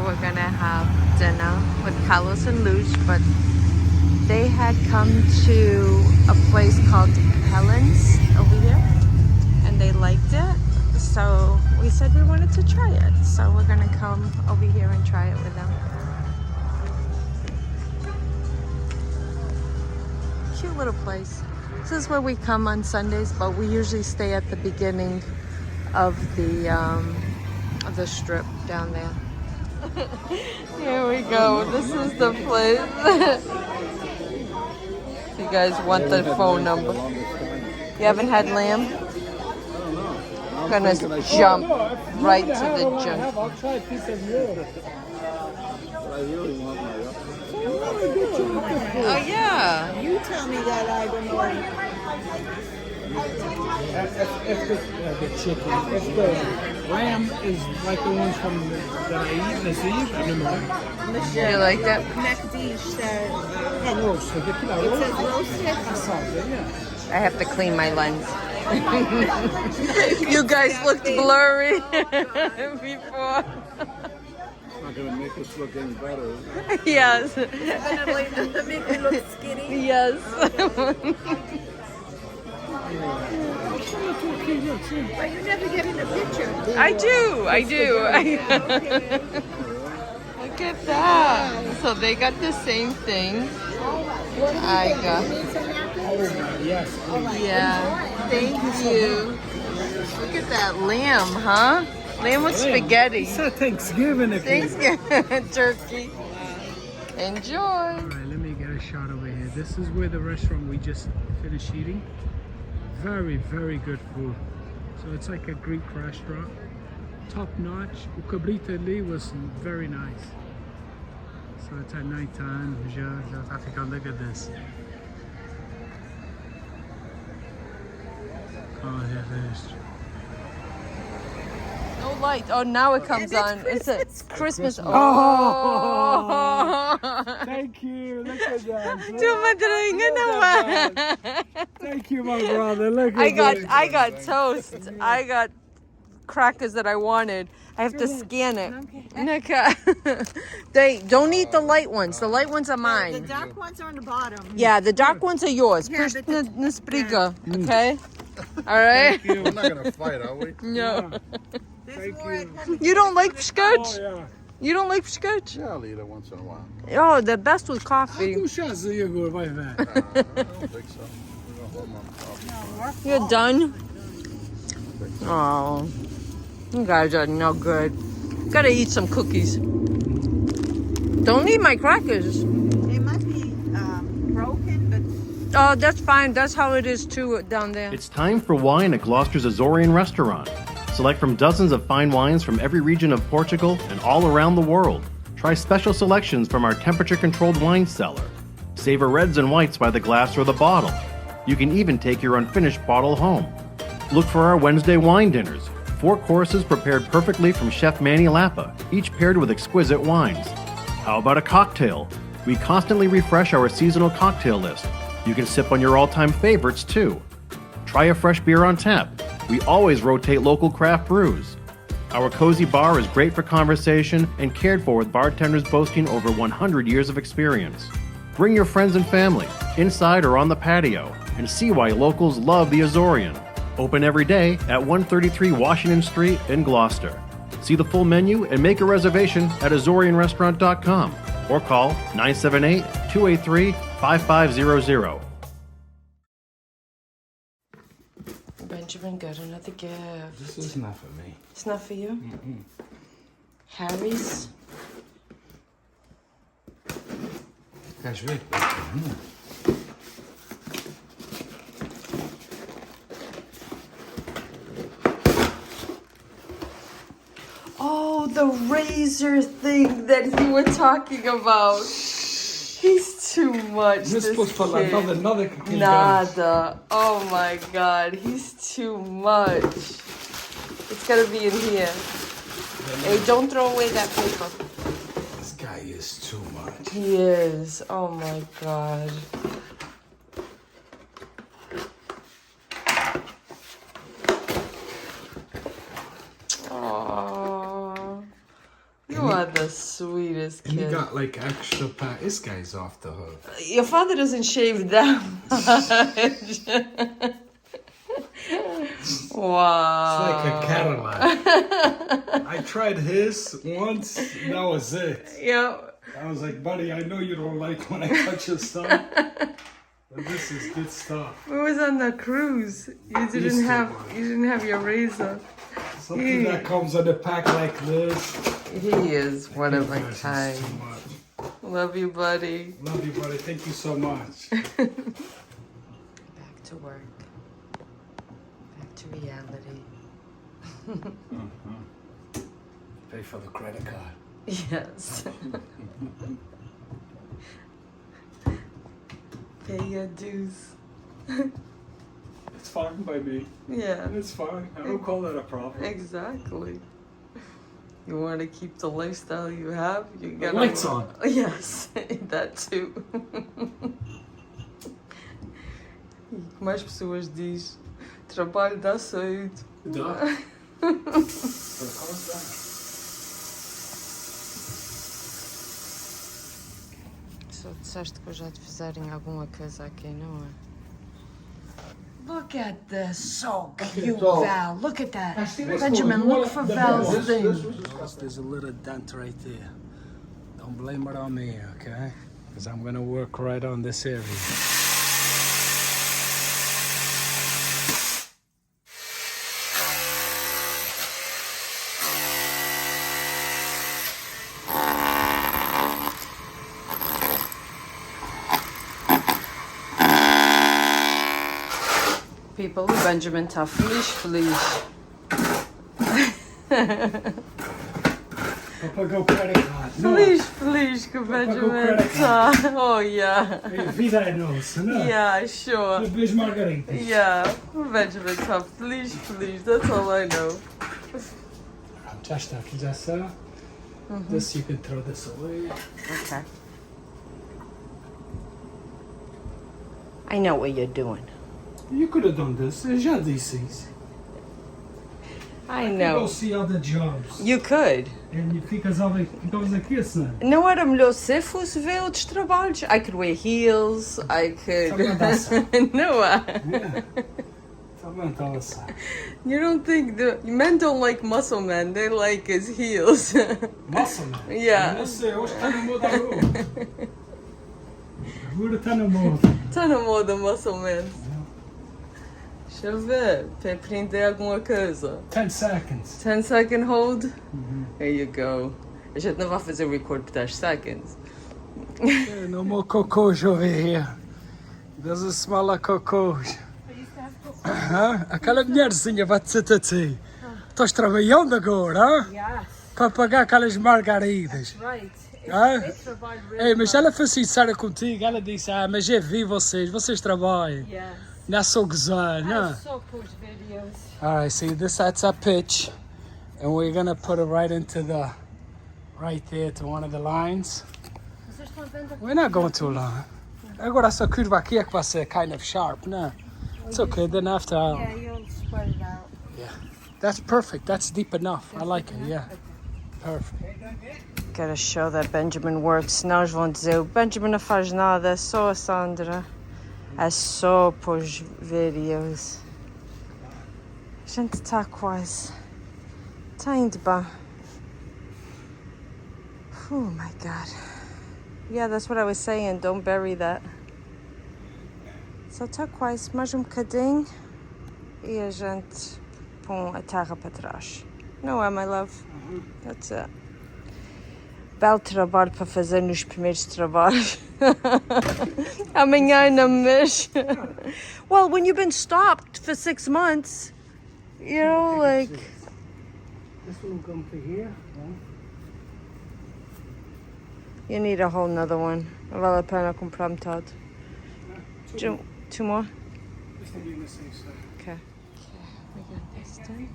we're gonna have dinner with Carlos and Luce, but they had come to a place called Helen's over here, and they liked it. So we said we wanted to try it. So we're gonna come over here and try it with them. Cute little place. This is where we come on Sundays, but we usually stay at the beginning of the strip down there. Here we go. This is the place. If you guys want the phone number. You haven't had lamb? I'm gonna jump right to the junk. I'll try a piece of yours. I really want my Oh yeah. You tell me that I don't know. If the chicken, if the lamb is like the ones from that I eat this eve, I don't know. You like that? Macdish said Roasted. it says roasted. I have to clean my lens. You guys looked blurry before. It's not gonna make us look any better. Yes. It's gonna make me look skinny. Yes. But you never get in a picture. I do. Look at that. So they got the same thing. I got. Yes. Yeah. Thank you. Look at that lamb, huh? Lamb with spaghetti. It's Thanksgiving. Thanksgiving turkey. Enjoy. All right, let me get a shot over here. This is where the restaurant we just finished eating. Very, very good food. So it's like a Greek restaurant. Top notch. O cabrito ali was very nice. So it's at night time. Já tá ficando. Look at this. Oh, this. No light. Oh, now it comes on. It's a Christmas. Oh. Thank you. Look at that. Thank you, my brother. Look at that. I got toast. I got crackers that I wanted. I have to scan it. Okay. They don't eat the light ones. The light ones are The mine. dark ones are on the bottom. Yeah, the dark ones are yours. Yeah, Push but the spriga, okay? All right. We're not gonna fight, are we? No. There's more at Helen. You don't like scotch? Oh, yeah. You don't like scotch? Yeah, I'll eat it once in a while. Oh, the best with coffee. Tu chás aí agora, vai ver. I don't think so. We're gonna hold my coffee. You're done? Oh, you guys are no good. Gotta eat some cookies. Don't eat my crackers. They must be broken, but Oh, that's fine. That's how it is too down there. It's time for wine at Glochester's Azorean Restaurant. Select from dozens of fine wines from every region of Portugal and all around the world. Try special selections from our temperature-controlled wine cellar. Savor reds and whites by the glass or the bottle. You can even take your unfinished bottle home. Look for our Wednesday wine dinners. 4 courses prepared perfectly from Chef Manny Lapa, each paired with exquisite wines. How about a cocktail? We constantly refresh our seasonal cocktail list. You can sip on your all-time favorites too. Try a fresh beer on tap. We always rotate local craft brews. Our cozy bar is great for conversation and cared for with bartenders boasting over 100 years of experience. Bring your friends and family, inside or on the patio, and see why locals love the Azorean. Open every day at 133 Washington Street in Gloucester. See the full menu and make a reservation at AzoreanRestaurant.com or call 978-283-5500. Benjamin got another gift. This is not for me. It's not for you? Harry's? Queres ver? Oh, the razor thing that you were talking about. He's too much. Não se posso falar nada que quem Nada. Oh my god, he's too much. It's gotta be in here. Hey, don't throw away that paper. This guy is too much. He is. Oh my god. Oh, you are the sweetest And you kid. got like extra pack. This guy's off the hook. Your father doesn't shave that much. Wow. It's like a Cadillac. I tried his once. That was it. Yeah. I was like, buddy, I know you don't like when I touch your stuff, but this is good stuff. We was on the cruise. You didn't have your razor. Something that comes in a pack like this. He is one of a Thank you guys kind. so much. Love you, buddy. Love you, buddy. Thank you so much. Back to work. Back to reality. Pay for the credit card. Yes. Pay your dues. It's fine by me. Yeah, It's fine. I don't call that a problem. exactly. You want to keep the lifestyle you have, you gotta... lights on. Yes, that too. Mais pessoas diz, trabalho dá saúde. Dá. Só disseste que eu já te fizerem alguma coisa aqui, não é? Look at this, so cute, Val. Look at that. Benjamin, look for Val's thing. There's a little dent right there. Don't blame it on me, okay? Because I'm gonna work right on this area. People, o Benjamin está feliz. Papa go credit card. No. Feliz que o Benjamin está. Oh, yeah. Vida é nossa, não? Yeah, sure. Beijo, Margarita. Yeah, o Benjamin está feliz. That's all I know. Já está aqui, já está. This you can throw this away. Okay. I know what you're doing. You could have done this. Eu já disse isso. I Go know. see other jobs. You could. E ficamos aqui assim. Não era melhor se fosse ver outros trabalhos. I could wear heels. I could. No, Yeah. Tá bem, tá assim. you don't think men don't like muscle men. They like his heels. Muscle man. Yeah. Não sei, hoje está no moda a rua. A rua está na moda. Tá na moda muscle men. Deixa eu ver. Para aprender alguma coisa. 10 seconds. 10-second hold? There you go. A gente não vai fazer record por 10 seconds. No more cockroach over here. Doesn't smell like cockroach. Aquela mulherzinha vai dizer a ti. Estás trabalhando agora, Yes, para pagar aquelas margaridas. right. Hã? Trabalho Ei, mas ela foi sincera contigo. Ela disse, mas eu vi vocês trabalham. Yes. Não é só gozar, não? So push videos. Alright, see, that's our pitch. And we're gonna put it right there to one of the lines. Vocês estão vendo We're not going too long. Agora essa curva aqui é que vai ser kind of sharp, não? It's okay, then after Yeah, you'll spread it out. yeah. That's perfect, that's deep enough. I like it, yeah. Perfect. Gotta show that Benjamin works. Senão eles vão dizer, o Benjamin não faz nada, é só a Sandra. É só pôs vídeos. A gente está quase. Está indo bem. Oh my God. Yeah, that's what I was saying. Don't bury that. Só está quase mais bocadinho. E a gente põe a terra para trás. Não é, my love? That's it. Belo trabalho para fazer nos primeiros trabalhos. Amanhã ainda me mexe. Well, when you've been stopped for 6 months, you know, like... This one will come for here. You need a whole nother one. Não vale a pena comprar metade. Two more? Just to be on the safe side. Okay. We got this done.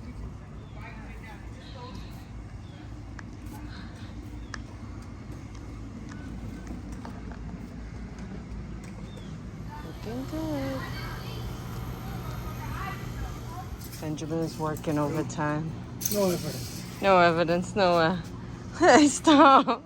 Looking good. Benjamin is working overtime. No evidence. No evidence, no Stop.